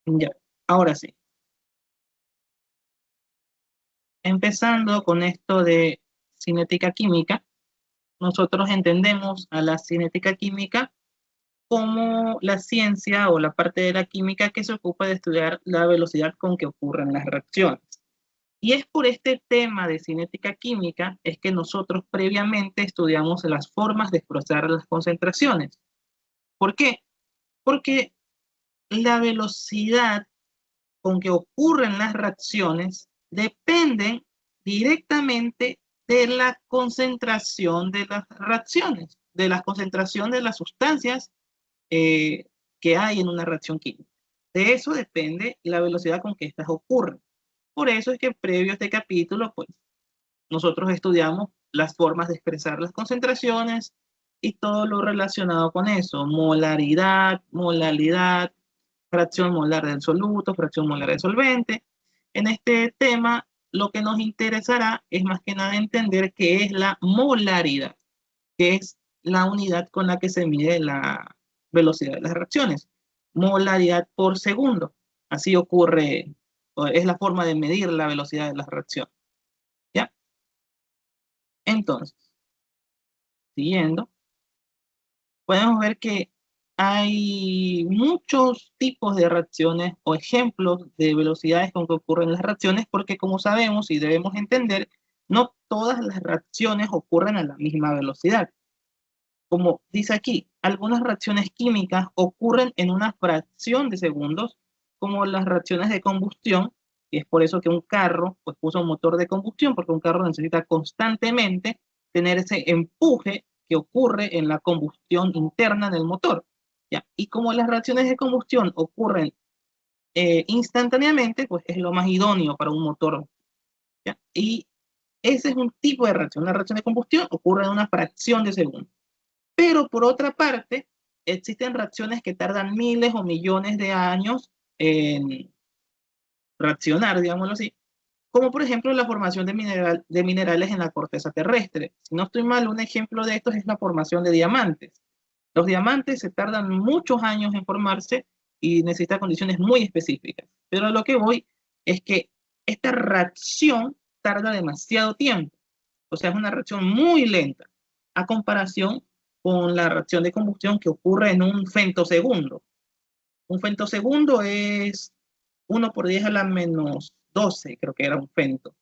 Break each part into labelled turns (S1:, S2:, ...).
S1: Ya, ahora sí. Empezando con esto de cinética química, nosotros entendemos a la cinética química como la ciencia o la parte de la química que se ocupa de estudiar la velocidad con que ocurren las reacciones. Y es por este tema de cinética química es que nosotros previamente estudiamos las formas de expresar las concentraciones. ¿Por qué? Porque la velocidad con que ocurren las reacciones dependen directamente de la concentración de las reacciones, de la concentración de las sustancias eh, que hay en una reacción química. De eso depende la velocidad con que estas ocurren. Por eso es que previo a este capítulo, pues, nosotros estudiamos las formas de expresar las concentraciones y todo lo relacionado con eso, molaridad, molalidad, fracción molar del soluto, fracción molar del solvente. En este tema, lo que nos interesará es más que nada entender qué es la molaridad, que es la unidad con la que se mide la velocidad de las reacciones. Molaridad por segundo. Así ocurre, es la forma de medir la velocidad de las reacciones. ¿Ya? Entonces, siguiendo, podemos ver que hay muchos tipos de reacciones o ejemplos de velocidades con que ocurren las reacciones, porque como sabemos y debemos entender, no todas las reacciones ocurren a la misma velocidad. Como dice aquí, algunas reacciones químicas ocurren en una fracción de segundos, como las reacciones de combustión, y es por eso que un carro pues, usa un motor de combustión, porque un carro necesita constantemente tener ese empuje que ocurre en la combustión interna del motor. ¿Ya? Y como las reacciones de combustión ocurren instantáneamente, pues es lo más idóneo para un motor. ¿Ya? Y ese es un tipo de reacción. Una reacción de combustión ocurre en una fracción de segundos. Pero por otra parte, existen reacciones que tardan miles o millones de años en reaccionar, digámoslo así, como por ejemplo la formación de minerales en la corteza terrestre. Si no estoy mal, un ejemplo de esto es la formación de diamantes. Los diamantes se tardan muchos años en formarse y necesitan condiciones muy específicas. Pero a lo que voy es que esta reacción tarda demasiado tiempo. O sea, es una reacción muy lenta a comparación con la reacción de combustión que ocurre en un femtosegundo. Un femtosegundo es 1 por 10 a la menos 12, creo que era un femto.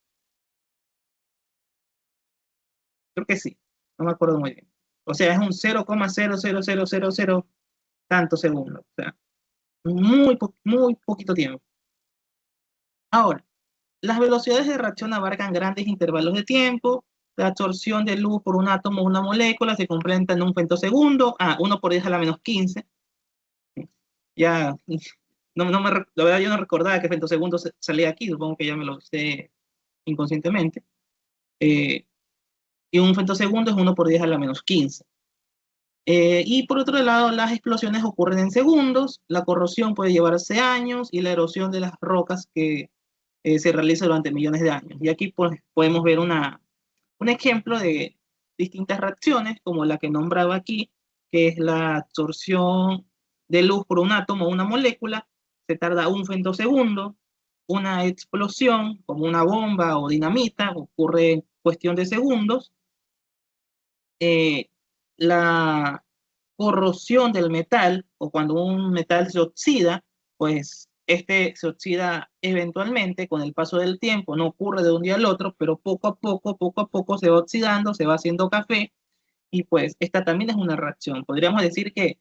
S1: Creo que sí, no me acuerdo muy bien. O sea, es un 0,00000 tantos segundos. O sea, muy poquito tiempo. Ahora, las velocidades de reacción abarcan grandes intervalos de tiempo. La absorción de luz por un átomo o una molécula se completa en un femtosegundo. 1 por 10 a la menos 15. Ya, la verdad yo no recordaba que femtosegundos salía aquí, supongo que ya me lo sé inconscientemente. Eh, y un femtosegundo es 1 por 10 a la menos 15. Y por otro lado, las explosiones ocurren en segundos, la corrosión puede llevarse años y la erosión de las rocas que se realiza durante millones de años. Y aquí pues, podemos ver un ejemplo de distintas reacciones, como la que nombraba aquí, que es la absorción de luz por un átomo o una molécula, se tarda un femtosegundo. Una explosión, como una bomba o dinamita, ocurre en cuestión de segundos. La corrosión del metal, o cuando un metal se oxida, pues este se oxida eventualmente con el paso del tiempo, no ocurre de un día al otro, pero poco a poco se va oxidando, se va haciendo café, y pues esta también es una reacción. Podríamos decir que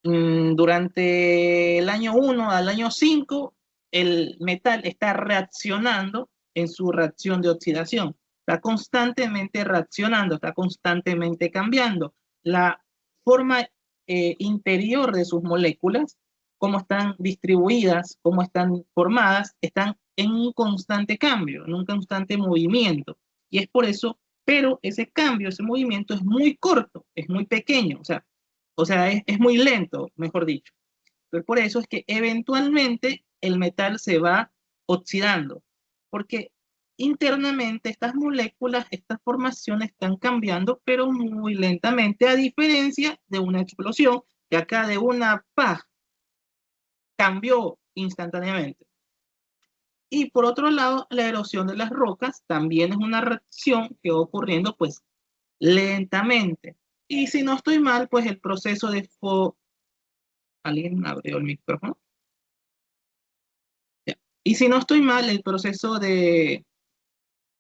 S1: durante el año 1 al año 5, el metal está reaccionando en su reacción de oxidación. Está constantemente reaccionando, está constantemente cambiando. La forma interior de sus moléculas, cómo están distribuidas, cómo están formadas, están en un constante cambio, en un constante movimiento. Y es por eso, pero ese cambio, ese movimiento es muy corto, es muy pequeño. O sea, es muy lento, mejor dicho. Entonces, por eso es que eventualmente el metal se va oxidando, porque internamente estas moléculas, estas formaciones están cambiando, pero muy lentamente, a diferencia de una explosión, que acá de una paz cambió instantáneamente. Y por otro lado, la erosión de las rocas también es una reacción que va ocurriendo pues lentamente. Y si no estoy mal, pues el proceso de ¿Alguien abrió el micrófono? Ya. Y si no estoy mal, el proceso de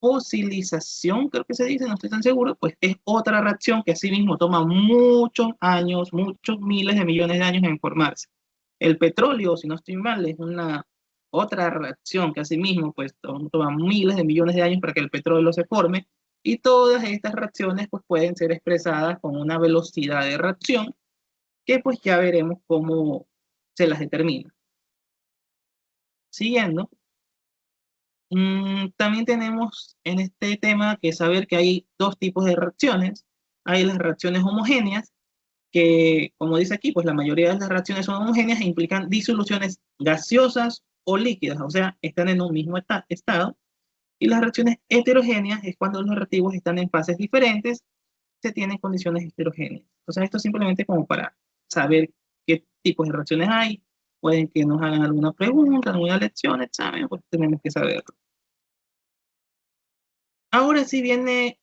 S1: fosilización, creo que se dice, no estoy tan seguro, pues es otra reacción que asimismo toma muchos años, muchos miles de millones de años en formarse. El petróleo, si no estoy mal, es una otra reacción que asimismo pues toma miles de millones de años para que el petróleo se forme, y todas estas reacciones pues pueden ser expresadas con una velocidad de reacción que pues ya veremos cómo se las determina. Siguiendo, también tenemos en este tema que saber que hay dos tipos de reacciones. Hay las reacciones homogéneas, que como dice aquí, pues la mayoría de las reacciones son homogéneas e implican disoluciones gaseosas o líquidas, o sea, están en un mismo estado. Y las reacciones heterogéneas es cuando los reactivos están en fases diferentes, se tienen condiciones heterogéneas. Entonces, esto simplemente como para saber qué tipos de reacciones hay. Pueden que nos hagan alguna pregunta, alguna lección, examen, pues tenemos que saberlo. Ahora sí viene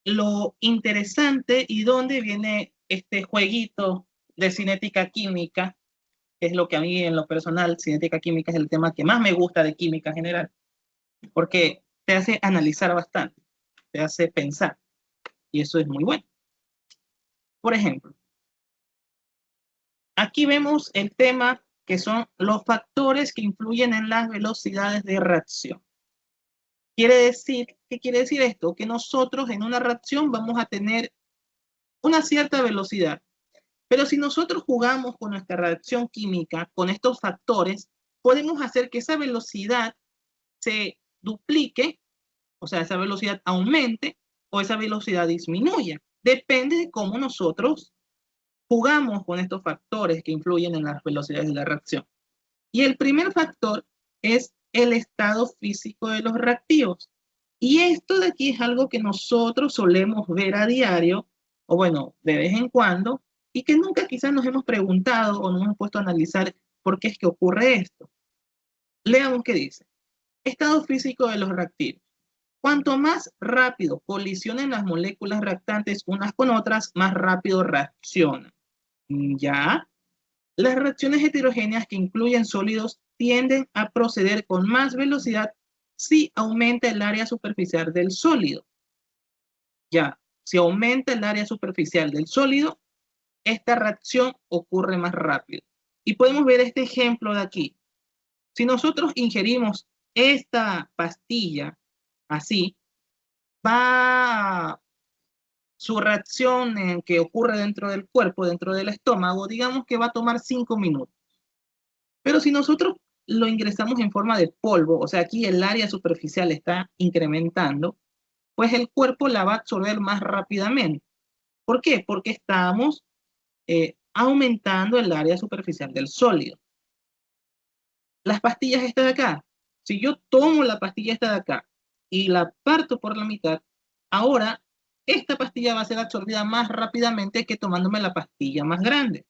S1: lo interesante y dónde viene este jueguito de cinética química, que es lo que a mí en lo personal, cinética química es el tema que más me gusta de química en general, porque te hace analizar bastante, te hace pensar, y eso es muy bueno. Por ejemplo, aquí vemos el tema que son los factores que influyen en las velocidades de reacción. ¿Qué quiere decir esto? Que nosotros en una reacción vamos a tener una cierta velocidad. Pero si nosotros jugamos con nuestra reacción química, con estos factores, podemos hacer que esa velocidad se duplique, o sea, esa velocidad aumente o esa velocidad disminuya. Depende de cómo nosotros jugamos con estos factores que influyen en las velocidades de la reacción. Y el primer factor es el estado físico de los reactivos. Y esto de aquí es algo que nosotros solemos ver a diario, o bueno, de vez en cuando, y que nunca quizás nos hemos preguntado o nos hemos puesto a analizar por qué es que ocurre esto. Leamos qué dice. Estado físico de los reactivos. Cuanto más rápido colisionen las moléculas reactantes unas con otras, más rápido reaccionan. ¿Ya? Las reacciones heterogéneas que incluyen sólidos tienden a proceder con más velocidad si aumenta el área superficial del sólido. Ya, si aumenta el área superficial del sólido, esta reacción ocurre más rápido. Y podemos ver este ejemplo de aquí. Si nosotros ingerimos esta pastilla así, va su reacción en que ocurre dentro del cuerpo, dentro del estómago, digamos que va a tomar 5 minutos. Pero si nosotros lo ingresamos en forma de polvo, o sea, aquí el área superficial está incrementando, pues el cuerpo la va a absorber más rápidamente. ¿Por qué? Porque estamos aumentando el área superficial del sólido. Las pastillas están de acá. Si yo tomo la pastilla esta de acá y la parto por la mitad, ahora esta pastilla va a ser absorbida más rápidamente que tomándome la pastilla más grande.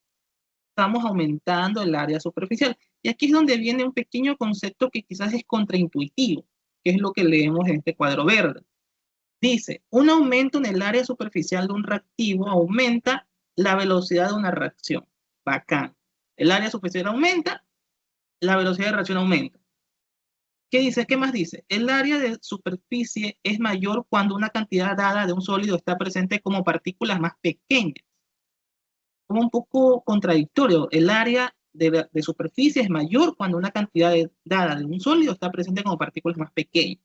S1: Estamos aumentando el área superficial. Y aquí es donde viene un pequeño concepto que quizás es contraintuitivo, que es lo que leemos en este cuadro verde. Dice, un aumento en el área superficial de un reactivo aumenta la velocidad de una reacción. Bacán. El área superficial aumenta, la velocidad de reacción aumenta. ¿Qué dice? ¿Qué más dice? El área de superficie es mayor cuando una cantidad dada de un sólido está presente como partículas más pequeñas. Como un poco contradictorio. El área de superficie es mayor cuando una cantidad dada de un sólido está presente como partículas más pequeñas.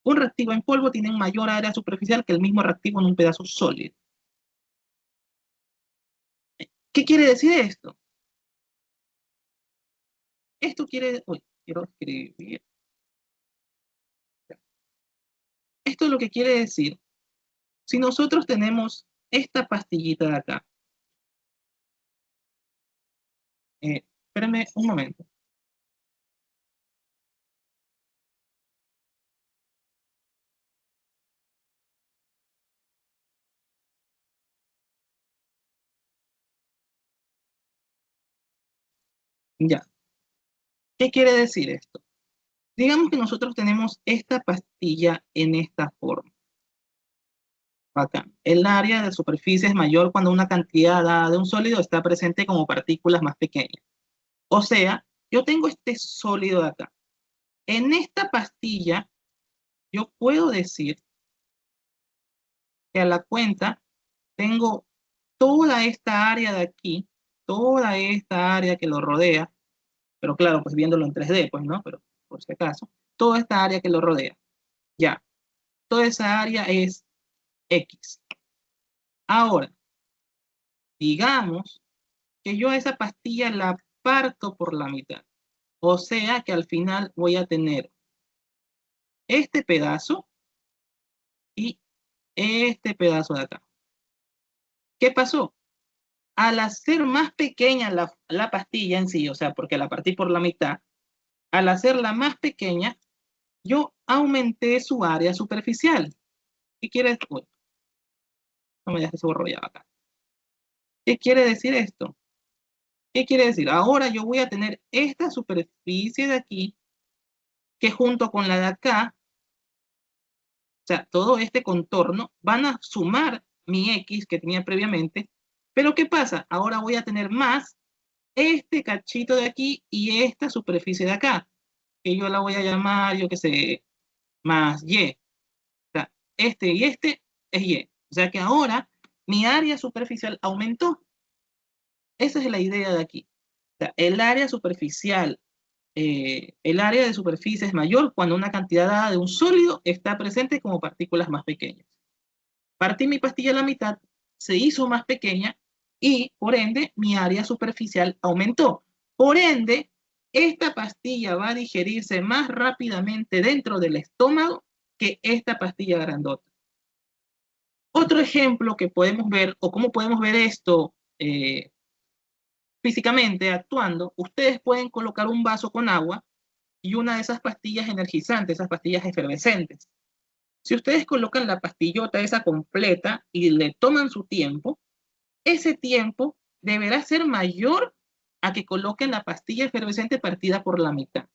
S1: Un reactivo en polvo tiene un mayor área superficial que el mismo reactivo en un pedazo sólido. ¿Qué quiere decir esto? Esto quiere... Uy, quiero escribir. Esto es lo que quiere decir. Si nosotros tenemos esta pastillita de acá. Espérenme un momento. Ya. ¿Qué quiere decir esto? Digamos que nosotros tenemos esta pastilla en esta forma. Acá. El área de superficie es mayor cuando una cantidad dada de un sólido está presente como partículas más pequeñas. O sea, yo tengo este sólido de acá. En esta pastilla, yo puedo decir que a la cuenta tengo toda esta área de aquí, toda esta área que lo rodea, pero claro, pues viéndolo en 3D, pues no, pero por si acaso, toda esta área que lo rodea, ya, toda esa área es X. Ahora, digamos que yo a esa pastilla la parto por la mitad, o sea que al final voy a tener este pedazo y este pedazo de acá. ¿Qué pasó? Al hacer más pequeña la pastilla en sí, o sea, porque la partí por la mitad, al hacerla más pequeña, yo aumenté su área superficial. ¿Qué quiere decir? Uy, no me dejes que se borró ya acá. ¿Qué quiere decir esto? ¿Qué quiere decir? Ahora yo voy a tener esta superficie de aquí, que junto con la de acá, o sea, todo este contorno, van a sumar mi X que tenía previamente. Pero ¿qué pasa? Ahora voy a tener más este cachito de aquí y esta superficie de acá, que yo la voy a llamar, yo qué sé, más Y. O sea, este y este es Y. O sea que ahora mi área superficial aumentó. Esa es la idea de aquí. O sea, el área superficial, el área de superficie es mayor cuando una cantidad dada de un sólido está presente como partículas más pequeñas. Partí mi pastilla a la mitad, se hizo más pequeña y por ende mi área superficial aumentó. Por ende, esta pastilla va a digerirse más rápidamente dentro del estómago que esta pastilla grandota. Otro ejemplo que podemos ver, o cómo podemos ver esto físicamente actuando, ustedes pueden colocar un vaso con agua y una de esas pastillas energizantes, esas pastillas efervescentes. Si ustedes colocan la pastillota esa completa y le toman su tiempo, ese tiempo deberá ser mayor a que coloquen la pastilla efervescente partida por la mitad.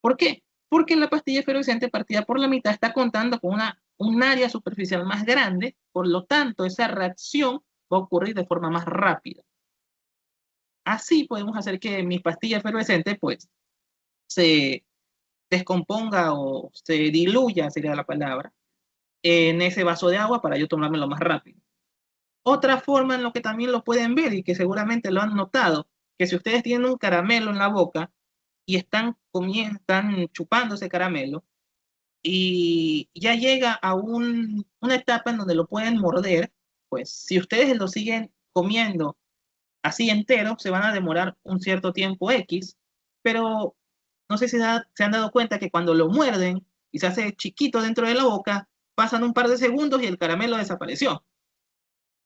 S1: ¿Por qué? Porque la pastilla efervescente partida por la mitad está contando con un área superficial más grande, por lo tanto, esa reacción va a ocurrir de forma más rápida. Así podemos hacer que mi pastilla efervescente, pues, se descomponga o se diluya, sería la palabra, en ese vaso de agua para yo tomármelo más rápido. Otra forma en lo que también lo pueden ver y que seguramente lo han notado, que si ustedes tienen un caramelo en la boca y están comiendo, están chupando ese caramelo y ya llega a una etapa en donde lo pueden morder, pues si ustedes lo siguen comiendo así entero, se van a demorar un cierto tiempo X, pero no sé si se han dado cuenta que cuando lo muerden y se hace chiquito dentro de la boca, pasan un par de segundos y el caramelo desapareció.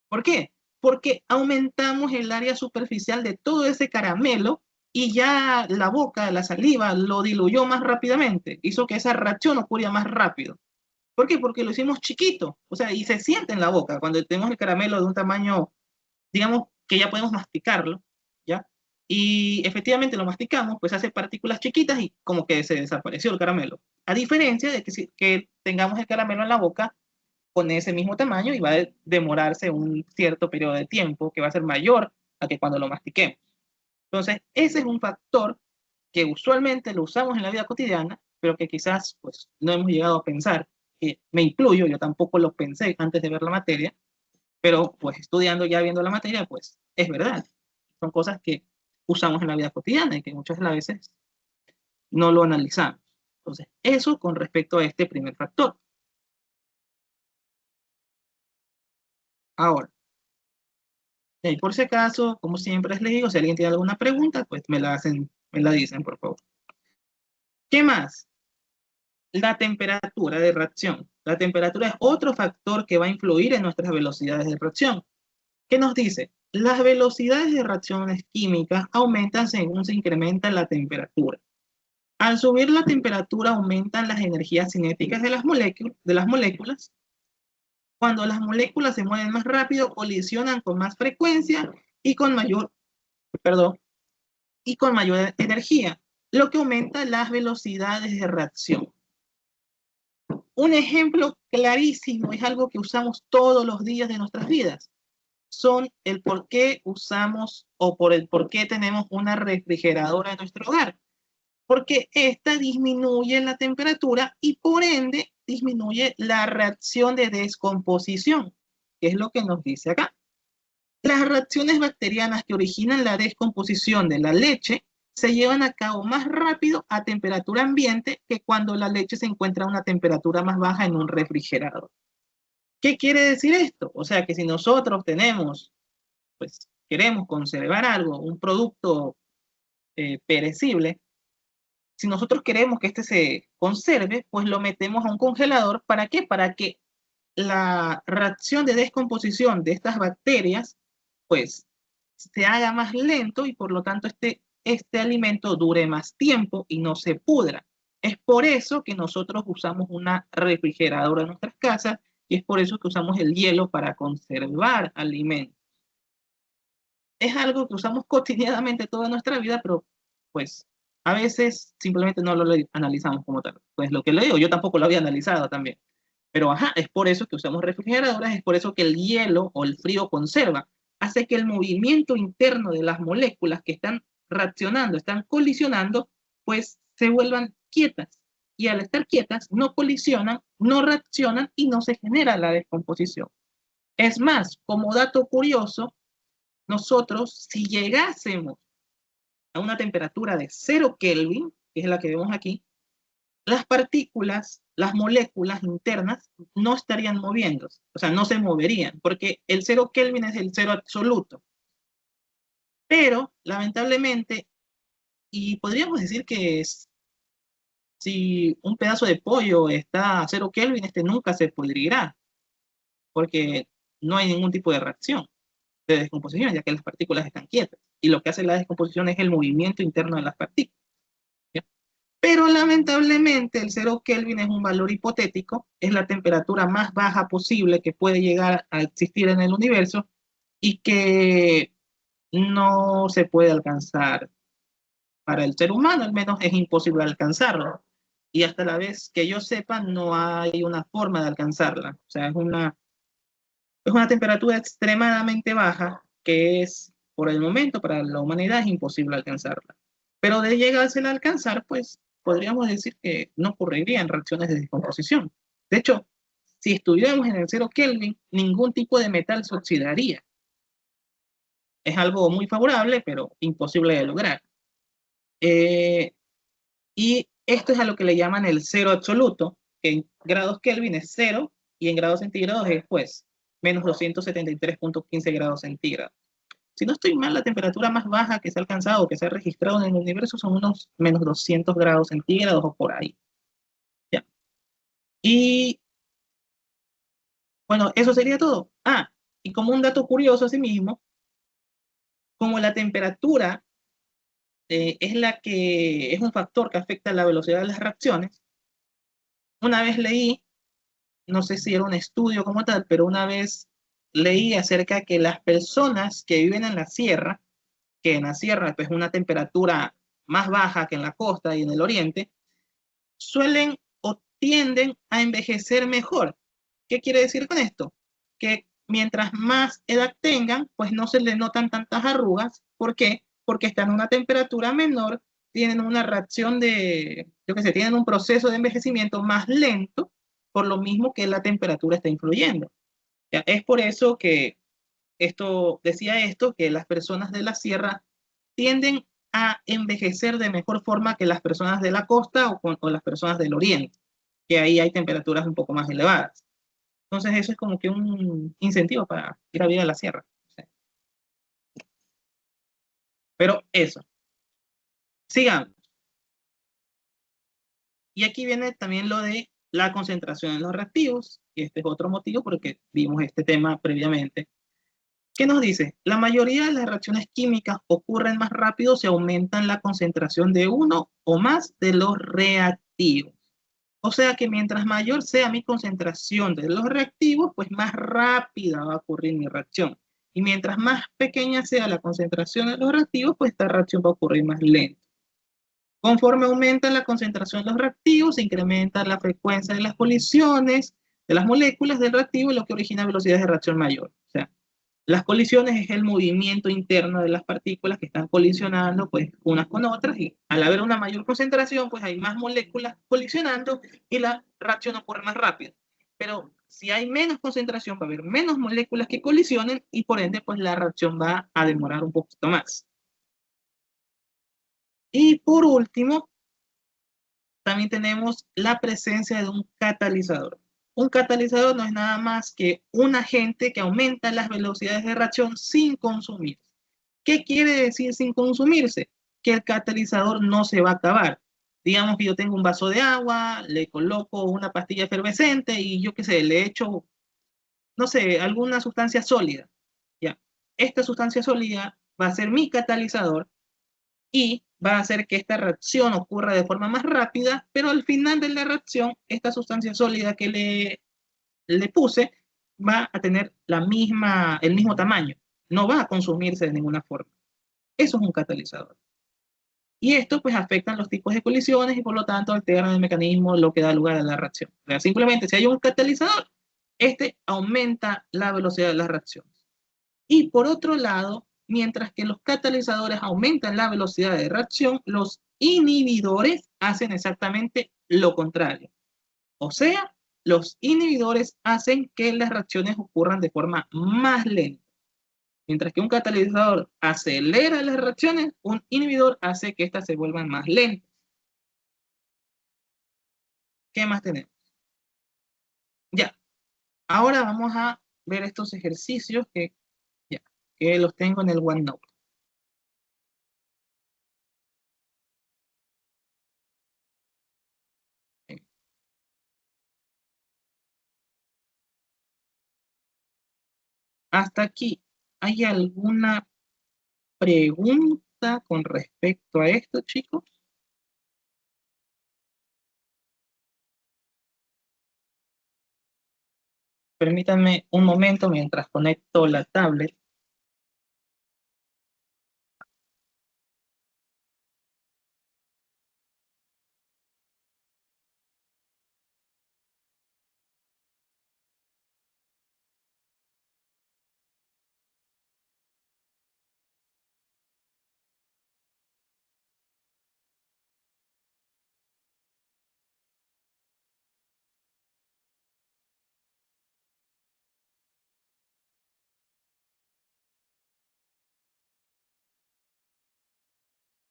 S1: ¿Por qué? Porque aumentamos el área superficial de todo ese caramelo y ya la boca, la saliva, lo diluyó más rápidamente, hizo que esa reacción ocurra más rápido. ¿Por qué? Porque lo hicimos chiquito, o sea, y se siente en la boca cuando tenemos el caramelo de un tamaño, digamos, que ya podemos masticarlo, ¿ya? Y efectivamente lo masticamos, pues hace partículas chiquitas y como que se desapareció el caramelo. A diferencia de que tengamos el caramelo en la boca con ese mismo tamaño y va a demorarse un cierto periodo de tiempo que va a ser mayor a que cuando lo mastiquemos. Entonces, ese es un factor que usualmente lo usamos en la vida cotidiana, pero que quizás pues, no hemos llegado a pensar, que me incluyo, yo tampoco lo pensé antes de ver la materia, pero pues estudiando ya viendo la materia, pues es verdad. Son cosas que usamos en la vida cotidiana y que muchas veces no lo analizamos. Entonces, eso con respecto a este primer factor. Ahora, por si acaso, como siempre les digo, si alguien tiene alguna pregunta, pues me la dicen, por favor. ¿Qué más? La temperatura de reacción. La temperatura es otro factor que va a influir en nuestras velocidades de reacción. ¿Qué nos dice? Las velocidades de reacciones químicas aumentan según se incrementa la temperatura. Al subir la temperatura aumentan las energías cinéticas de las moléculas. Cuando las moléculas se mueven más rápido, colisionan con más frecuencia y con mayor, perdón, y con mayor energía. lo que aumenta las velocidades de reacción. Un ejemplo clarísimo, es algo que usamos todos los días de nuestras vidas, son el por qué usamos o por el por qué tenemos una refrigeradora en nuestro hogar. Porque esta disminuye la temperatura y por ende disminuye la reacción de descomposición, que es lo que nos dice acá. Las reacciones bacterianas que originan la descomposición de la leche se llevan a cabo más rápido a temperatura ambiente que cuando la leche se encuentra a una temperatura más baja en un refrigerador. ¿Qué quiere decir esto? O sea que si nosotros tenemos, pues queremos conservar algo, un producto perecible, si nosotros queremos que este se conserve, pues lo metemos a un congelador. ¿Para qué? Para que la reacción de descomposición de estas bacterias, pues, se haga más lento y por lo tanto este alimento dure más tiempo y no se pudra. Es por eso que nosotros usamos una refrigeradora en nuestras casas y es por eso que usamos el hielo para conservar alimentos. Es algo que usamos cotidianamente toda nuestra vida, pero pues a veces simplemente no lo analizamos como tal. Pues lo que le digo, yo tampoco lo había analizado también. Pero ajá, es por eso que usamos refrigeradoras, es por eso que el hielo o el frío conserva, hace que el movimiento interno de las moléculas que están reaccionando, están colisionando, pues se vuelvan quietas. Y al estar quietas, no colisionan, no reaccionan y no se genera la descomposición. Es más, como dato curioso, nosotros, si llegásemos a una temperatura de 0 Kelvin, que es la que vemos aquí, las partículas, las moléculas internas, no estarían moviéndose, o sea, no se moverían, porque el 0 Kelvin es el cero absoluto. Pero, lamentablemente, y podríamos decir que si un pedazo de pollo está a 0 Kelvin, este nunca se pudrirá, porque no hay ningún tipo de reacción de descomposición, ya que las partículas están quietas. Y lo que hace la descomposición es el movimiento interno de las partículas. ¿Ya? Pero lamentablemente el 0 Kelvin es un valor hipotético, es la temperatura más baja posible que puede llegar a existir en el universo y que no se puede alcanzar. Para el ser humano, al menos, es imposible alcanzarlo. Y hasta la vez que yo sepa, no hay una forma de alcanzarla. O sea, es una temperatura extremadamente baja que es, por el momento, para la humanidad es imposible alcanzarla. Pero de llegarse a alcanzar, pues podríamos decir que no ocurrirían reacciones de descomposición. De hecho, si estuviéramos en el 0 Kelvin, ningún tipo de metal se oxidaría. Es algo muy favorable, pero imposible de lograr. Y esto es a lo que le llaman el cero absoluto, que en grados Kelvin es 0 y en grados centígrados es, pues, menos 273.15 grados centígrados. Si no estoy mal, la temperatura más baja que se ha alcanzado o que se ha registrado en el universo son unos menos 200 grados centígrados o por ahí. ¿Ya? Y bueno, eso sería todo. Ah, y como un dato curioso asimismo, como la temperatura es un factor que afecta la velocidad de las reacciones, una vez leí, no sé si era un estudio como tal, pero una vez leí acerca de que las personas que viven en la sierra, que en la sierra pues una temperatura más baja que en la costa y en el oriente, suelen o tienden a envejecer mejor. ¿Qué quiere decir con esto? Que mientras más edad tengan, pues no se les notan tantas arrugas. ¿Por qué? Porque están a una temperatura menor, tienen una reacción de, yo qué sé, tienen un proceso de envejecimiento más lento, por lo mismo que la temperatura está influyendo. ¿Ya? Es por eso que decía esto, que las personas de la sierra tienden a envejecer de mejor forma que las personas de la costa o las personas del oriente, que ahí hay temperaturas un poco más elevadas. Entonces eso es como que un incentivo para ir a vivir a la sierra. Pero eso, sigamos. Y aquí viene también lo de la concentración en los reactivos, y este es otro motivo porque vimos este tema previamente. ¿Qué nos dice? La mayoría de las reacciones químicas ocurren más rápido si aumentan la concentración de uno o más de los reactivos. O sea que mientras mayor sea mi concentración de los reactivos, pues más rápida va a ocurrir mi reacción. Y mientras más pequeña sea la concentración de los reactivos, pues esta reacción va a ocurrir más lenta. Conforme aumenta la concentración de los reactivos, se incrementa la frecuencia de las colisiones de las moléculas del reactivo, lo que origina velocidades de reacción mayor. O sea, las colisiones es el movimiento interno de las partículas que están colisionando pues unas con otras, y al haber una mayor concentración pues hay más moléculas colisionando y la reacción ocurre más rápido. Pero si hay menos concentración va a haber menos moléculas que colisionen y por ende pues la reacción va a demorar un poquito más. Y por último, también tenemos la presencia de un catalizador. Un catalizador no es nada más que un agente que aumenta las velocidades de reacción sin consumirse. ¿Qué quiere decir sin consumirse? Que el catalizador no se va a acabar. Digamos que yo tengo un vaso de agua, le coloco una pastilla efervescente y yo qué sé, le echo, no sé, alguna sustancia sólida. Ya. Esta sustancia sólida va a ser mi catalizador y va a hacer que esta reacción ocurra de forma más rápida, pero al final de la reacción, esta sustancia sólida que le puse va a tener el mismo tamaño, no va a consumirse de ninguna forma. Eso es un catalizador. Y esto pues afecta los tipos de colisiones y por lo tanto alteran el mecanismo, lo que da lugar a la reacción. O sea, simplemente si hay un catalizador, este aumenta la velocidad de las reacciones. Y por otro lado, mientras que los catalizadores aumentan la velocidad de reacción, los inhibidores hacen exactamente lo contrario. O sea, los inhibidores hacen que las reacciones ocurran de forma más lenta. Mientras que un catalizador acelera las reacciones, un inhibidor hace que éstas se vuelvan más lentas. ¿Qué más tenemos? Ya, ahora vamos a ver estos ejercicios ya, que los tengo en el OneNote. Hasta aquí, ¿hay alguna pregunta con respecto a esto, chicos? Permítanme un momento mientras conecto la tablet.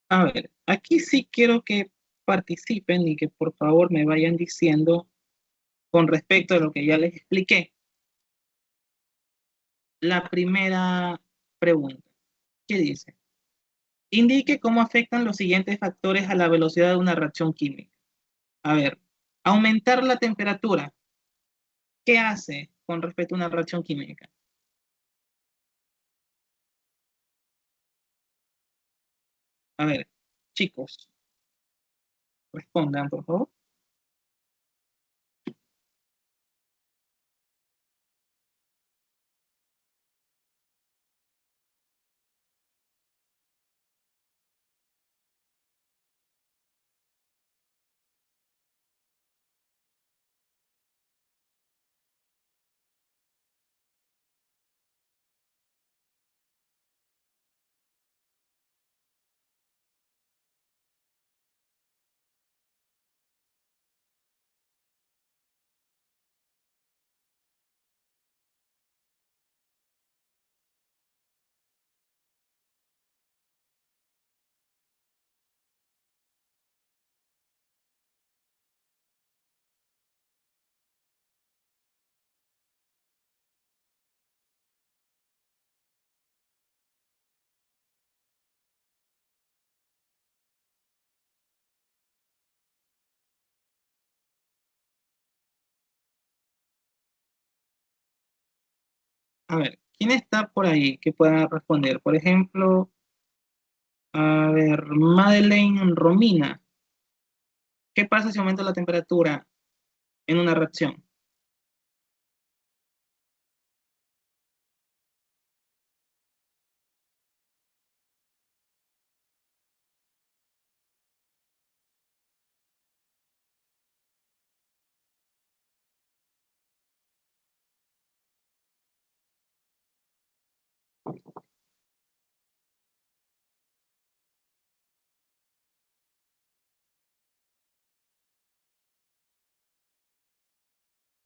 S1: A ver, aquí sí quiero que participen y que por favor me vayan diciendo con respecto a lo que ya les expliqué. La primera pregunta, ¿qué dice? Indique cómo afectan los siguientes factores a la velocidad de una reacción química. A ver, aumentar la temperatura. ¿Qué hace con respecto a una reacción química? A ver, chicos, respondan, por favor. A ver, ¿quién está por ahí que pueda responder? Por ejemplo, a ver, Madeleine Romina. ¿Qué pasa si aumenta la temperatura en una reacción?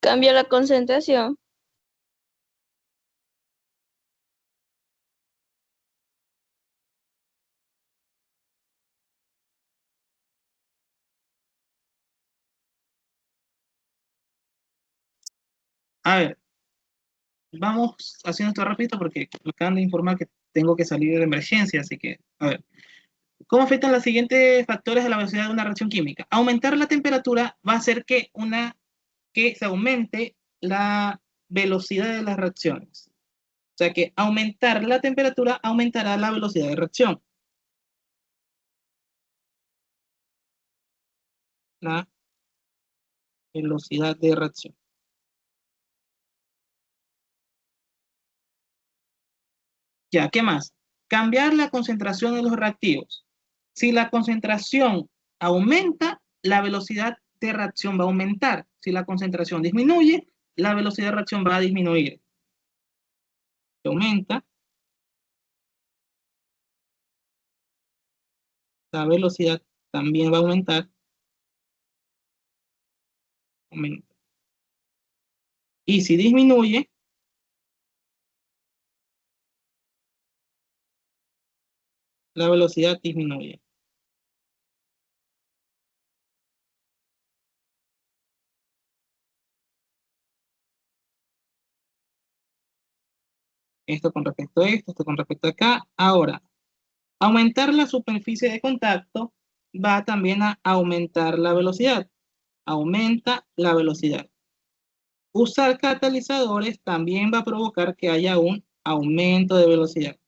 S2: Cambia la concentración.
S1: A ver, vamos haciendo esto rápido porque me acaban de informar que tengo que salir de emergencia, así que, a ver. ¿Cómo afectan los siguientes factores a la velocidad de una reacción química? Aumentar la temperatura va a hacer que se aumente la velocidad de las reacciones. O sea que aumentar la temperatura aumentará la velocidad de reacción. La velocidad de reacción. Ya, ¿qué más? Cambiar la concentración de los reactivos. Si la concentración aumenta, la velocidad de reacción va a aumentar. Si la concentración disminuye, la velocidad de reacción va a disminuir. Si aumenta, la velocidad también va a aumentar. Aumenta. Y si disminuye, la velocidad disminuye. Esto con respecto a esto con respecto a acá. Ahora, aumentar la superficie de contacto va también a aumentar la velocidad. Aumenta la velocidad. Usar catalizadores también va a provocar que haya un aumento de velocidad.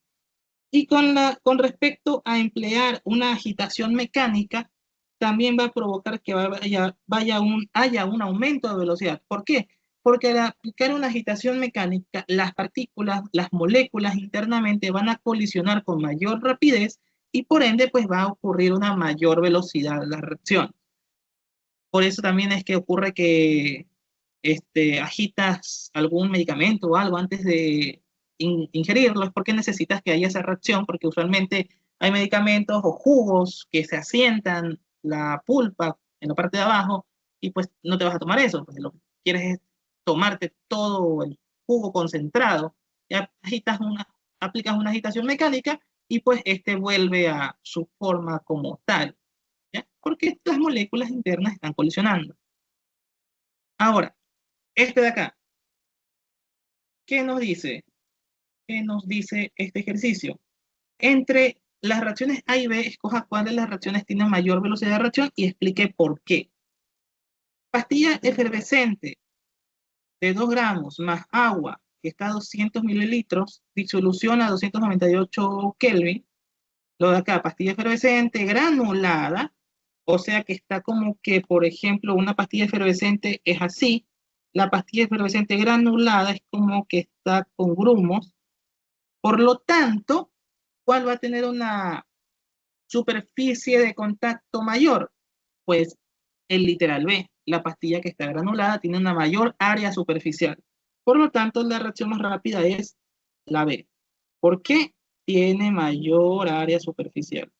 S1: Y con respecto a emplear una agitación mecánica, también va a provocar que haya un aumento de velocidad. ¿Por qué? Porque al aplicar una agitación mecánica, las partículas, las moléculas internamente van a colisionar con mayor rapidez y por ende pues va a ocurrir una mayor velocidad de la reacción. Por eso también es que ocurre que agitas algún medicamento o algo antes de ingerirlo, es porque necesitas que haya esa reacción, porque usualmente hay medicamentos o jugos que se asientan la pulpa en la parte de abajo y pues no te vas a tomar eso, porque lo que quieres es tomarte todo el jugo concentrado, ya aplicas una agitación mecánica y pues vuelve a su forma como tal, ¿ya? Porque las moléculas internas están colisionando. Ahora, de acá, ¿qué nos dice? ¿Qué nos dice este ejercicio? Entre las reacciones A y B, escoja cuál de las reacciones tiene mayor velocidad de reacción y explique por qué. Pastilla efervescente de 2 gramos más agua que está a 200 mililitros, disolución a 298 Kelvin. Lo de acá, pastilla efervescente granulada, o sea que está como que, por ejemplo, una pastilla efervescente es así. La pastilla efervescente granulada es como que está con grumos. Por lo tanto, ¿cuál va a tener una superficie de contacto mayor? Pues el literal B, la pastilla que está granulada tiene una mayor área superficial. Por lo tanto, la reacción más rápida es la B. ¿Por qué? Tiene mayor área superficial.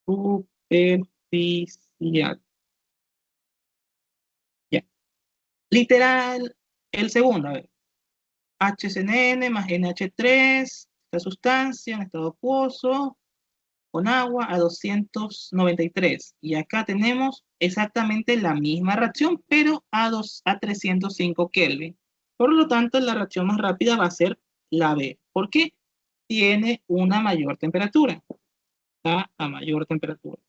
S1: Superficial. Ya. Literal, el segundo, a ver. HCN más NH3, esta sustancia en estado acuoso, con agua a 293. Y acá tenemos exactamente la misma reacción, pero a 305 Kelvin. Por lo tanto, la reacción más rápida va a ser la B. ¿Por qué? Tiene una mayor temperatura. Está a mayor temperatura.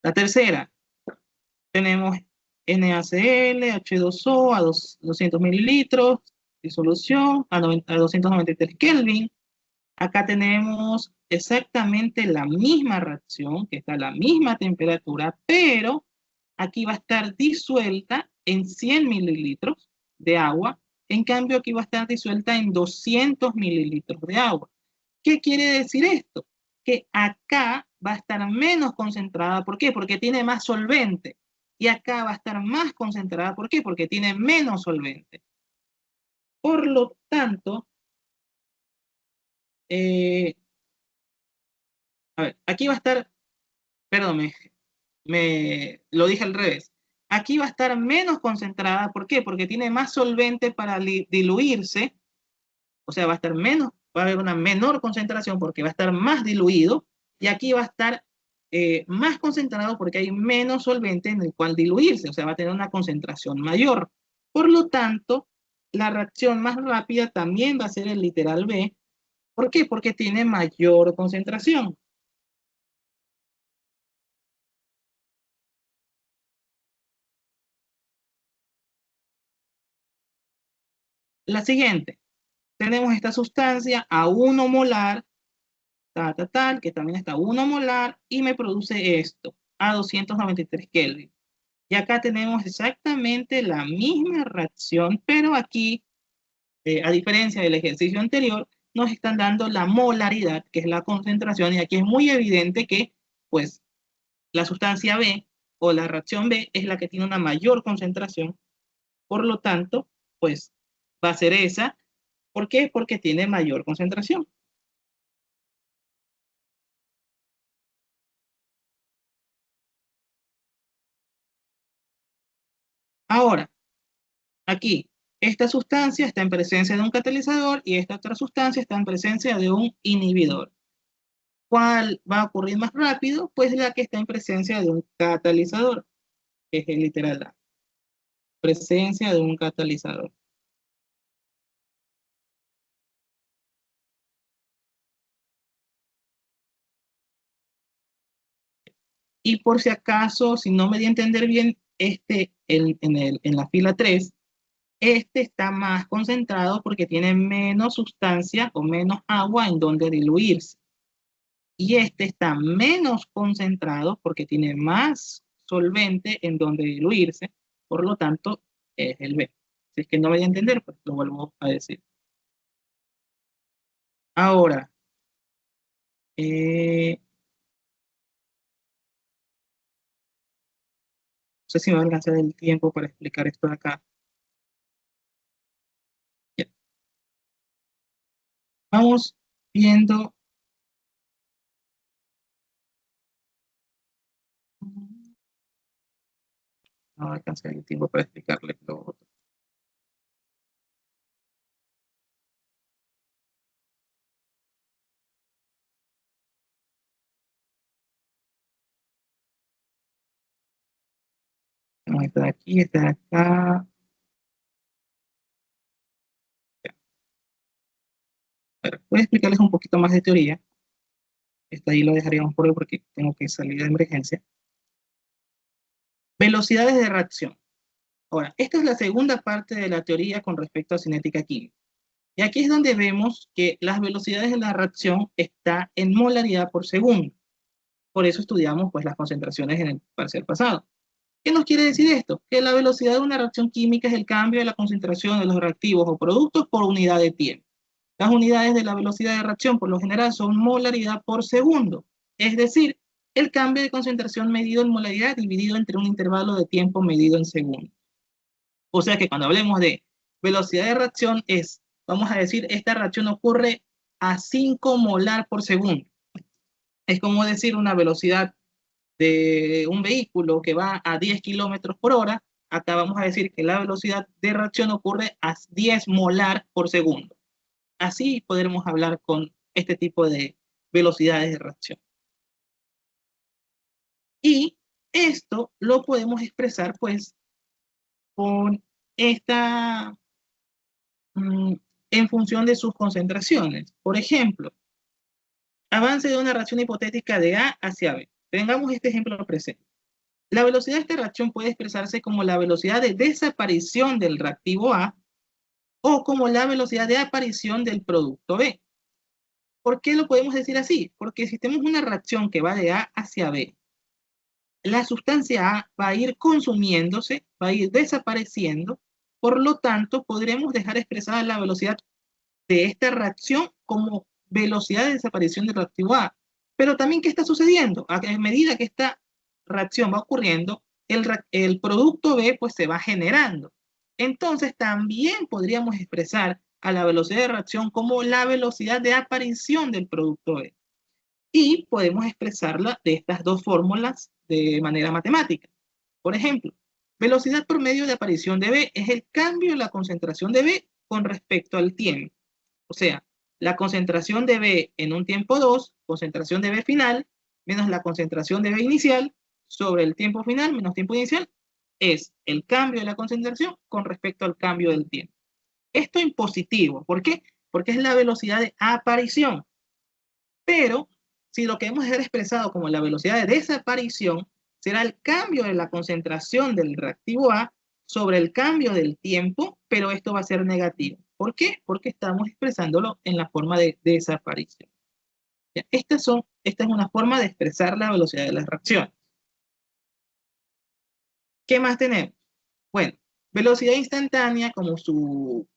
S1: La tercera, tenemos NaCl, H2O a 200 mililitros, disolución a 293 Kelvin. Acá tenemos exactamente la misma reacción, que está a la misma temperatura, pero aquí va a estar disuelta en 100 mililitros de agua. En cambio, aquí va a estar disuelta en 200 mililitros de agua. ¿Qué quiere decir esto? Que acá va a estar menos concentrada. ¿Por qué? Porque tiene más solvente. Y acá va a estar más concentrada. ¿Por qué? Porque tiene menos solvente. Por lo tanto, a ver, aquí va a estar, perdón, lo dije al revés. Aquí va a estar menos concentrada. ¿Por qué? Porque tiene más solvente para diluirse. O sea, va a estar menos, va a haber una menor concentración porque va a estar más diluido. Y aquí va a estar más concentrado porque hay menos solvente en el cual diluirse. O sea, va a tener una concentración mayor. Por lo tanto, la reacción más rápida también va a ser el literal B. ¿Por qué? Porque tiene mayor concentración. La siguiente, tenemos esta sustancia a 1 molar, que también está a 1 molar, y me produce esto, a 293 Kelvin. Y acá tenemos exactamente la misma reacción, pero aquí, a diferencia del ejercicio anterior, nos están dando la molaridad, que es la concentración, y aquí es muy evidente que, pues, la sustancia B o la reacción B es la que tiene una mayor concentración, por lo tanto, pues, va a ser esa. ¿Por qué? Porque tiene mayor concentración. Ahora, aquí, esta sustancia está en presencia de un catalizador y esta otra sustancia está en presencia de un inhibidor. ¿Cuál va a ocurrir más rápido? Pues la que está en presencia de un catalizador, que es el literal A. Presencia de un catalizador. Y por si acaso, si no me di a entender bien, en la fila 3, este está más concentrado porque tiene menos sustancia o menos agua en donde diluirse. Y este está menos concentrado porque tiene más solvente en donde diluirse, por lo tanto es el B. Si es que no me voy a entender, pues lo vuelvo a decir. Ahora, no sé si me va a alcanzar el tiempo para explicar esto de acá. Ya. Vamos viendo. No va a alcanzar el tiempo para explicarles lo otro. No, está de aquí, está de acá. Bueno, voy a explicarles un poquito más de teoría. Esta ahí lo dejaríamos por hoy porque tengo que salir de emergencia. Velocidades de reacción. Ahora, esta es la segunda parte de la teoría con respecto a cinética química. Y aquí es donde vemos que las velocidades de la reacción están en molaridad por segundo. Por eso estudiamos pues, las concentraciones en el parcial pasado. ¿Qué nos quiere decir esto? Que la velocidad de una reacción química es el cambio de la concentración de los reactivos o productos por unidad de tiempo. Las unidades de la velocidad de reacción por lo general son molaridad por segundo. Es decir, el cambio de concentración medido en molaridad dividido entre un intervalo de tiempo medido en segundos. O sea que cuando hablemos de velocidad de reacción vamos a decir, esta reacción ocurre a 5 molar por segundo. Es como decir una velocidad de un vehículo que va a 10 kilómetros por hora. Acá vamos a decir que la velocidad de reacción ocurre a 10 molar por segundo. Así podremos hablar con este tipo de velocidades de reacción. Y esto lo podemos expresar pues con esta en función de sus concentraciones. Por ejemplo, avance de una reacción hipotética de A hacia B. Tengamos este ejemplo presente. La velocidad de esta reacción puede expresarse como la velocidad de desaparición del reactivo A o como la velocidad de aparición del producto B. ¿Por qué lo podemos decir así? Porque si tenemos una reacción que va de A hacia B, la sustancia A va a ir consumiéndose, va a ir desapareciendo, por lo tanto, podremos dejar expresada la velocidad de esta reacción como velocidad de desaparición del reactivo A. Pero también, ¿qué está sucediendo? A medida que esta reacción va ocurriendo, el producto B pues se va generando. Entonces también podríamos expresar a la velocidad de reacción como la velocidad de aparición del producto B. Y podemos expresarla de estas dos fórmulas de manera matemática. Por ejemplo, velocidad promedio de aparición de B es el cambio de la concentración de B con respecto al tiempo. O sea, la concentración de B en un tiempo 2, concentración de B final, menos la concentración de B inicial, sobre el tiempo final menos tiempo inicial, es el cambio de la concentración con respecto al cambio del tiempo. Esto en positivo. ¿Por qué? Porque es la velocidad de aparición. Pero, si lo queremos ver expresado como la velocidad de desaparición, será el cambio de la concentración del reactivo A sobre el cambio del tiempo, pero esto va a ser negativo. ¿Por qué? Porque estamos expresándolo en la forma de desaparición. ¿Ya? Esta es una forma de expresar la velocidad de las reacciones. ¿Qué más tenemos? Bueno, velocidad instantánea, como su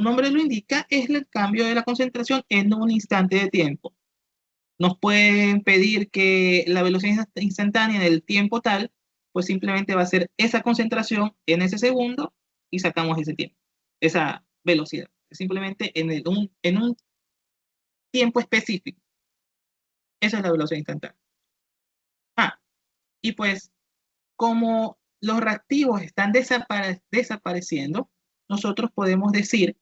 S1: nombre lo indica, es el cambio de la concentración en un instante de tiempo. Nos pueden pedir que la velocidad instantánea en el tiempo tal, pues simplemente va a ser esa concentración en ese segundo y sacamos ese tiempo, esa velocidad. Simplemente en un tiempo específico. Esa es la velocidad instantánea. Y pues como los reactivos están desapareciendo, nosotros podemos decir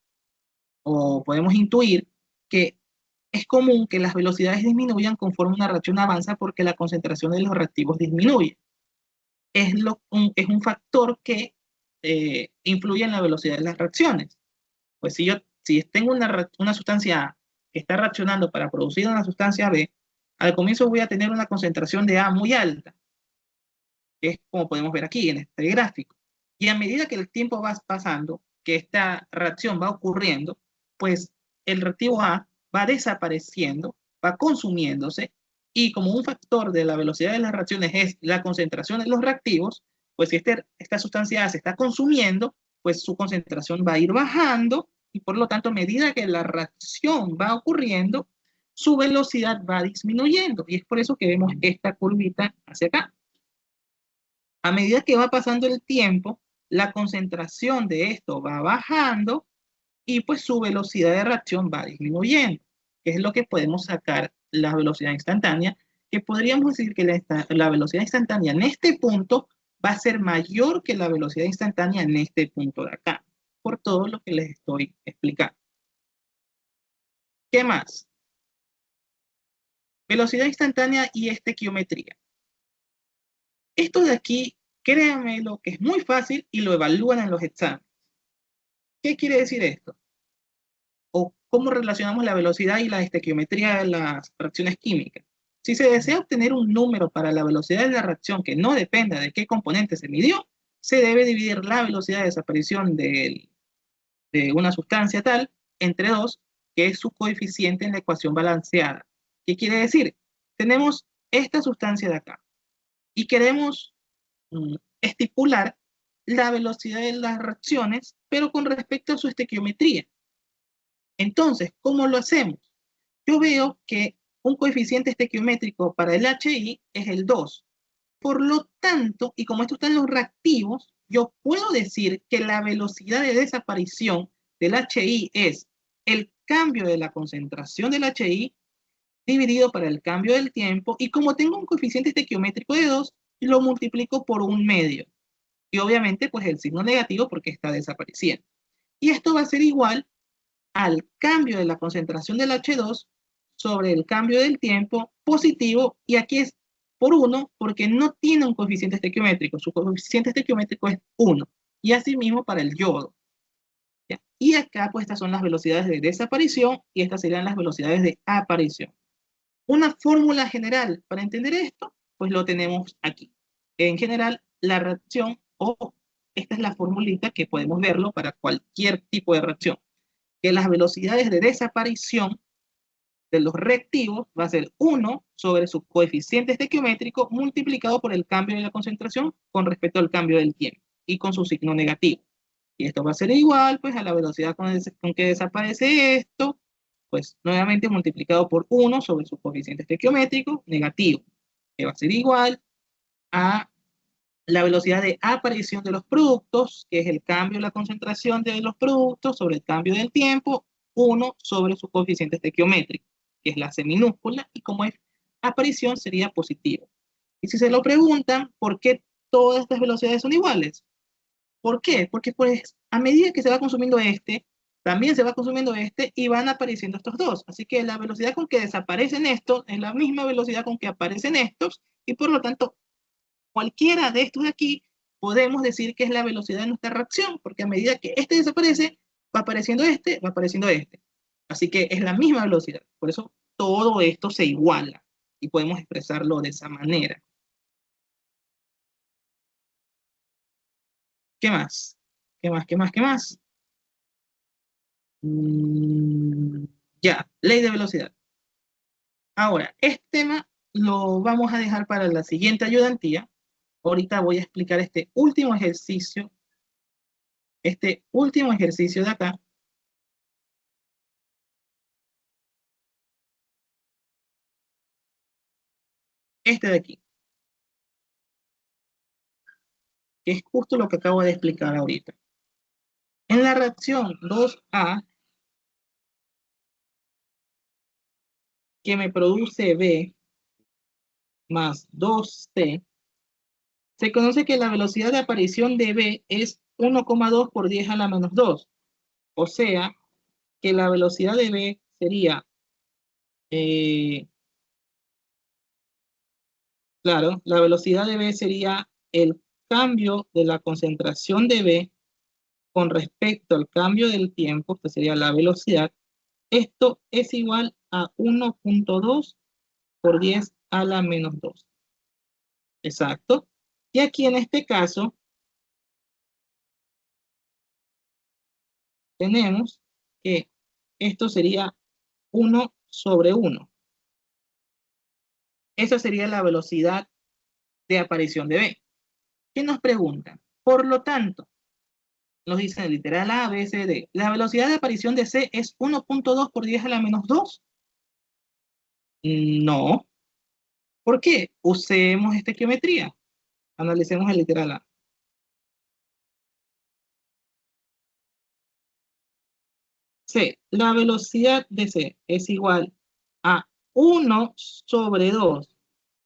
S1: o podemos intuir que es común que las velocidades disminuyan conforme una reacción avanza porque la concentración de los reactivos disminuye. Es un factor que influye en la velocidad de las reacciones. Pues si tengo una sustancia A que está reaccionando para producir una sustancia B, al comienzo voy a tener una concentración de A muy alta, que es como podemos ver aquí en este gráfico. Y a medida que el tiempo va pasando, que esta reacción va ocurriendo, pues el reactivo A va desapareciendo, va consumiéndose, y como un factor de la velocidad de las reacciones es la concentración de los reactivos, pues si esta sustancia A se está consumiendo, pues su concentración va a ir bajando, y por lo tanto, a medida que la reacción va ocurriendo, su velocidad va disminuyendo, y es por eso que vemos esta curvita hacia acá. A medida que va pasando el tiempo, la concentración de esto va bajando y pues su velocidad de reacción va disminuyendo, que es lo que podemos sacar la velocidad instantánea, que podríamos decir que la velocidad instantánea en este punto va a ser mayor que la velocidad instantánea en este punto de acá, por todo lo que les estoy explicando. ¿Qué más? Velocidad instantánea y estequiometría. Esto de aquí, créanme lo que es muy fácil y lo evalúan en los exámenes. ¿Qué quiere decir esto? ¿O cómo relacionamos la velocidad y la estequiometría de las reacciones químicas? Si se desea obtener un número para la velocidad de la reacción que no dependa de qué componente se midió, se debe dividir la velocidad de desaparición de una sustancia tal entre 2, que es su coeficiente en la ecuación balanceada. ¿Qué quiere decir? Tenemos esta sustancia de acá y queremos estipular la velocidad de las reacciones, pero con respecto a su estequiometría. Entonces, ¿cómo lo hacemos? Yo veo que un coeficiente estequiométrico para el HI es el 2. Por lo tanto, y como esto está en los reactivos, yo puedo decir que la velocidad de desaparición del HI es el cambio de la concentración del HI dividido para el cambio del tiempo, y como tengo un coeficiente estequiométrico de 2, lo multiplico por 1/2. Y obviamente, pues el signo negativo porque está desapareciendo. Y esto va a ser igual al cambio de la concentración del H2 sobre el cambio del tiempo positivo, y aquí es por 1 porque no tiene un coeficiente estequiométrico, su coeficiente estequiométrico es 1, y asimismo para el yodo. ¿Ya? Y acá pues estas son las velocidades de desaparición y estas serían las velocidades de aparición. Una fórmula general para entender esto, pues lo tenemos aquí. En general, la reacción, o esta es la formulita que podemos verlo para cualquier tipo de reacción, que las velocidades de desaparición de los reactivos va a ser 1 sobre su coeficiente estequiométrico multiplicado por el cambio de la concentración con respecto al cambio del tiempo y con su signo negativo. Y esto va a ser igual pues a la velocidad con que desaparece esto pues nuevamente multiplicado por 1 sobre su coeficiente estequiométrico negativo, que va a ser igual a la velocidad de aparición de los productos, que es el cambio de la concentración de los productos sobre el cambio del tiempo, 1 sobre su coeficiente estequiométrico, que es la C minúscula, y como es aparición sería positivo. Y si se lo preguntan, ¿por qué todas estas velocidades son iguales? ¿Por qué? Porque pues a medida que se va consumiendo este, también se va consumiendo este y van apareciendo estos dos. Así que la velocidad con que desaparecen estos es la misma velocidad con que aparecen estos y por lo tanto cualquiera de estos de aquí podemos decir que es la velocidad de nuestra reacción, porque a medida que este desaparece, va apareciendo este, va apareciendo este. Así que es la misma velocidad. Por eso todo esto se iguala y podemos expresarlo de esa manera. ¿Qué más? ¿Qué más? ¿Qué más? ¿Qué más? Ya, ley de velocidad. Ahora, este tema lo vamos a dejar para la siguiente ayudantía. Ahorita voy a explicar este último ejercicio de acá. Este de aquí, que es justo lo que acabo de explicar ahorita. En la reacción 2A, que me produce B más 2C, se conoce que la velocidad de aparición de B es 1,2 por 10 a la menos 2. O sea, que la velocidad de B sería, claro, la velocidad de B sería el cambio de la concentración de B con respecto al cambio del tiempo, que sería la velocidad. Esto es igual a 1,2 por 10 a la menos 2. Exacto. Y aquí en este caso tenemos que esto sería 1 sobre 1. Esa sería la velocidad de aparición de B. ¿Qué nos preguntan? Por lo tanto, nos dice el literal A, B, C, D. ¿La velocidad de aparición de C es 1,2 por 10 a la menos 2? No. ¿Por qué? Usemos estequiometría. Analicemos el literal A. C. La velocidad de C es igual a 1 sobre 2.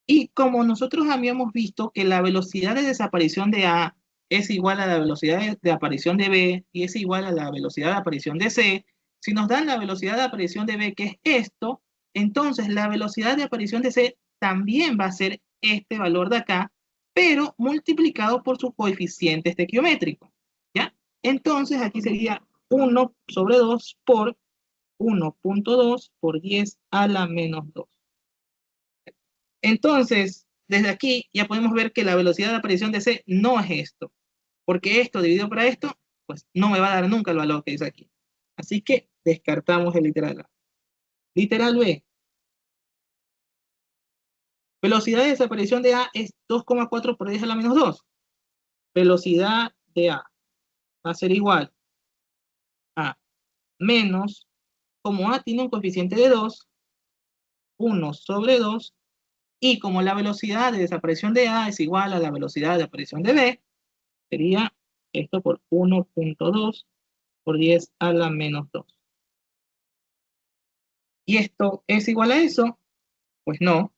S1: Y como nosotros habíamos visto que la velocidad de desaparición de A es igual a la velocidad de aparición de B y es igual a la velocidad de aparición de C, si nos dan la velocidad de aparición de B, que es esto, entonces la velocidad de aparición de C también va a ser este valor de acá, pero multiplicado por su coeficiente estequiométrico. ¿Ya? Entonces aquí sería 1 sobre 2 por 1,2 por 10 a la menos 2. Entonces, desde aquí ya podemos ver que la velocidad de aparición de C no es esto, porque esto dividido por esto, pues no me va a dar nunca el valor que dice aquí. Así que descartamos el literal A. Literal B. Velocidad de desaparición de A es 2,4 por 10 a la menos 2. Velocidad de A va a ser igual a menos, como A tiene un coeficiente de 2, 1 sobre 2, y como la velocidad de desaparición de A es igual a la velocidad de aparición de B, sería esto por 1,2 por 10 a la menos 2. ¿Y esto es igual a eso? Pues no.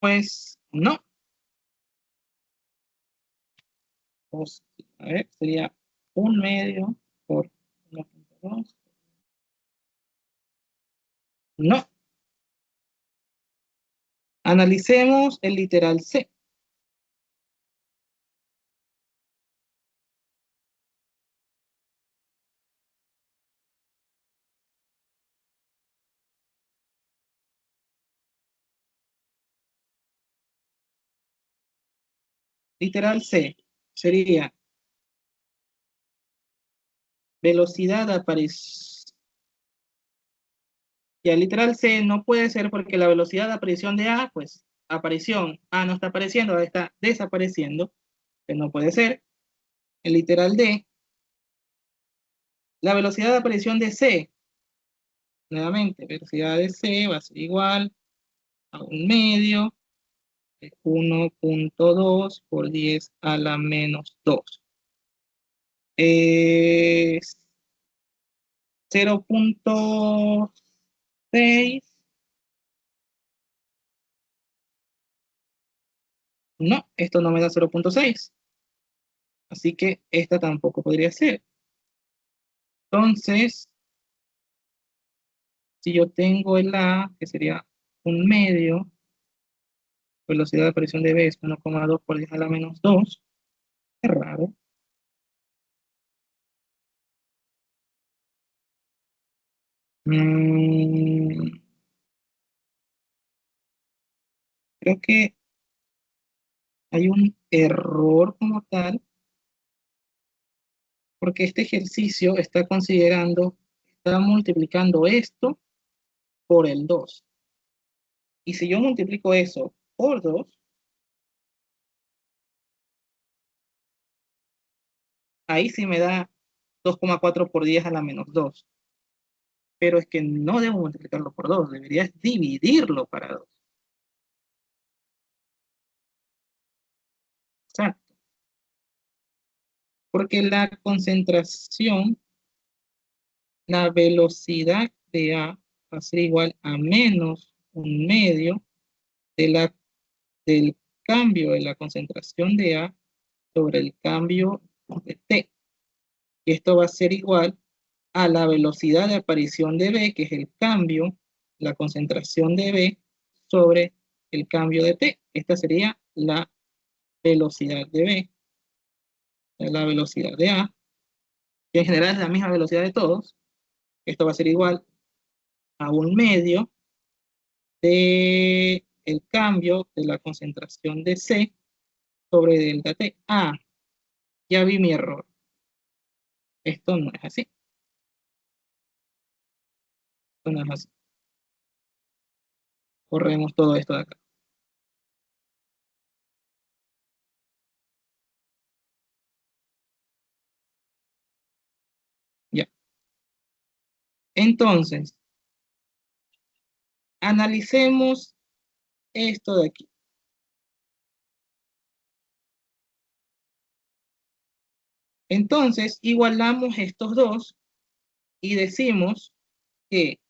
S1: Pues no. Pues, a ver, sería 1/2 por 1,2. No. Analicemos el literal C. Literal C sería velocidad de aparición. Ya, literal C no puede ser porque la velocidad de aparición de A, pues aparición A no está apareciendo, ahora está desapareciendo, que no puede ser. El literal D, la velocidad de aparición de C, nuevamente, velocidad de C va a ser igual a un medio de 1.2 por 10 a la menos 2. Es 0.6. No, esto no me da 0.6. Así que esta tampoco podría ser. Entonces, si yo tengo el A, que sería un medio, velocidad de aparición de B es 1,2 por 10 a la menos 2. Qué raro. Mm, creo que hay un error como tal, porque este ejercicio está considerando, está multiplicando esto por el 2. Y si yo multiplico eso por 2, ahí sí me da 2,4 por 10 a la menos 2. Pero es que no debo multiplicarlo por 2, deberías dividirlo para 2. Exacto. Porque la concentración, la velocidad de A va a ser igual a menos un medio de del cambio de la concentración de A sobre el cambio de T. Y esto va a ser igual a la velocidad de aparición de B, que es el cambio, la concentración de B sobre el cambio de T. Esta sería la velocidad de B, la velocidad de A, que en general es la misma velocidad de todos. Esto va a ser igual a un medio de el cambio de la concentración de C sobre delta T. Ah, ya vi mi error. Esto no es así. Esto no es así. Corremos todo esto de acá. Ya. Entonces, analicemos esto de aquí. Entonces, igualamos estos dos y decimos que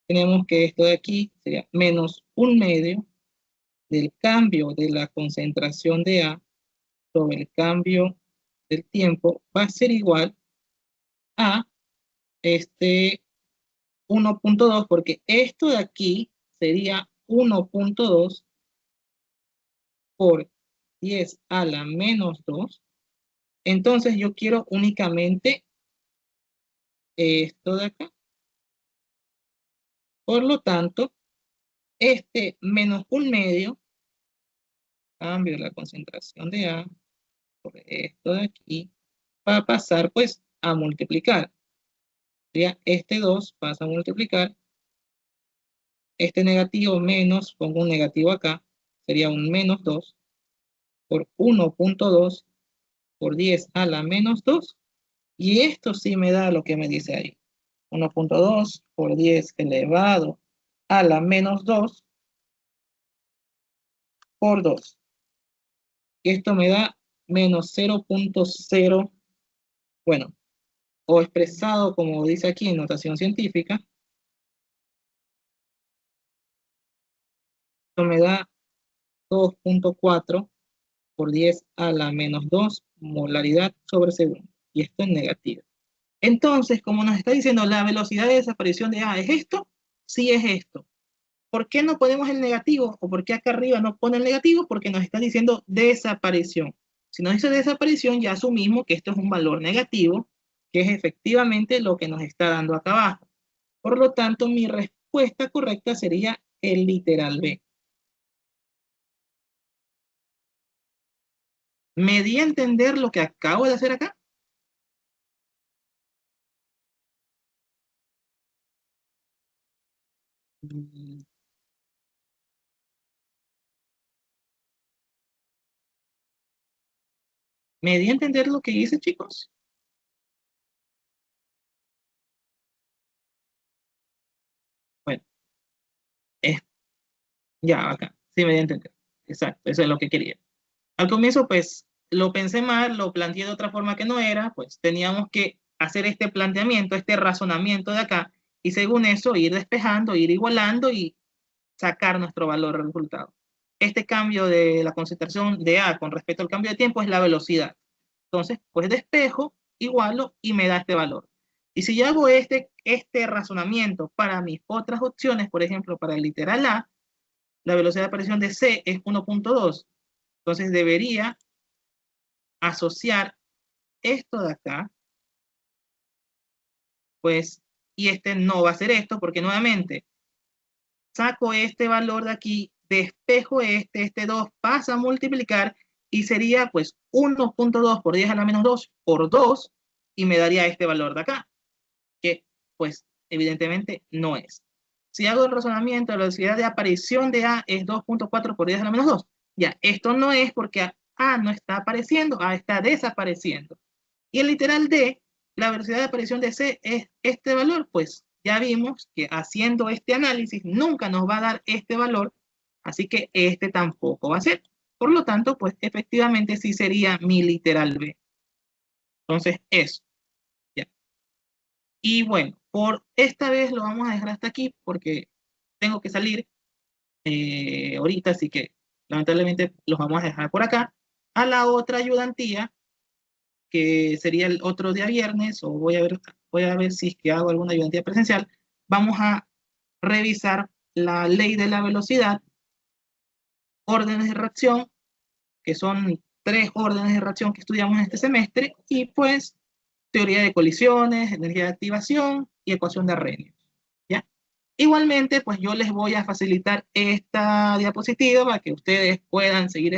S1: tenemos que esto de aquí sería menos un medio del cambio de la concentración de A sobre el cambio del tiempo va a ser igual a este 1.2, porque esto de aquí sería 1.2 por 10 a la menos 2. Entonces yo quiero únicamente esto de acá. Por lo tanto, este menos un medio, cambio de la concentración de A por esto de aquí, va a pasar pues a multiplicar. Sería este 2 pasa a multiplicar. Este negativo menos, pongo un negativo acá, sería un menos 2 por 1.2 por 10 a la menos 2. Y esto sí me da lo que me dice ahí. 1.2 por 10 elevado a la menos 2 por 2. Y esto me da menos 0.0, bueno, o expresado como dice aquí en notación científica, esto me da 2.4 por 10 a la menos 2 molaridad sobre segundo. Y esto es negativo. Entonces, como nos está diciendo, la velocidad de desaparición de A es esto, sí es esto. ¿Por qué no ponemos el negativo? ¿O por qué acá arriba no pone el negativo? Porque nos está diciendo desaparición. Si nos dice desaparición, ya asumimos que esto es un valor negativo, que es efectivamente lo que nos está dando acá abajo. Por lo tanto, mi respuesta correcta sería el literal B. ¿Me di a entender lo que acabo de hacer acá? ¿Me di a entender lo que hice, chicos? Bueno, es ya acá. Sí, me di a entender. Exacto, eso es lo que quería. Al comienzo, pues, lo pensé mal, lo planteé de otra forma que no era, pues teníamos que hacer este planteamiento, este razonamiento de acá, y según eso ir despejando, ir igualando y sacar nuestro valor de resultado. Este cambio de la concentración de A con respecto al cambio de tiempo es la velocidad. Entonces, pues despejo, igualo y me da este valor. Y si yo hago este razonamiento para mis otras opciones, por ejemplo, para el literal A, la velocidad de aparición de C es 1.2. Entonces debería asociar esto de acá, pues, y este no va a ser esto, porque nuevamente saco este valor de aquí, despejo este 2 pasa a multiplicar y sería pues 1.2 por 10 a la menos 2 por 2 y me daría este valor de acá, que pues evidentemente no es. Si hago el razonamiento, la velocidad de aparición de A es 2.4 por 10 a la menos 2. Ya, esto no es porque A no está apareciendo, A está desapareciendo. Y el literal D, la velocidad de aparición de C es este valor, pues ya vimos que haciendo este análisis nunca nos va a dar este valor, así que este tampoco va a ser. Por lo tanto, pues efectivamente sí sería mi literal B. Entonces, eso. Ya. Y bueno, por esta vez lo vamos a dejar hasta aquí porque tengo que salir ahorita, así que lamentablemente los vamos a dejar por acá. A la otra ayudantía que sería el otro día viernes, o voy a ver si es que hago alguna ayudantía presencial, vamos a revisar la ley de la velocidad, órdenes de reacción, que son 3 órdenes de reacción que estudiamos en este semestre, y pues teoría de colisiones, energía de activación y ecuación de Arrhenius. ¿Ya? Igualmente, pues yo les voy a facilitar esta diapositiva para que ustedes puedan seguir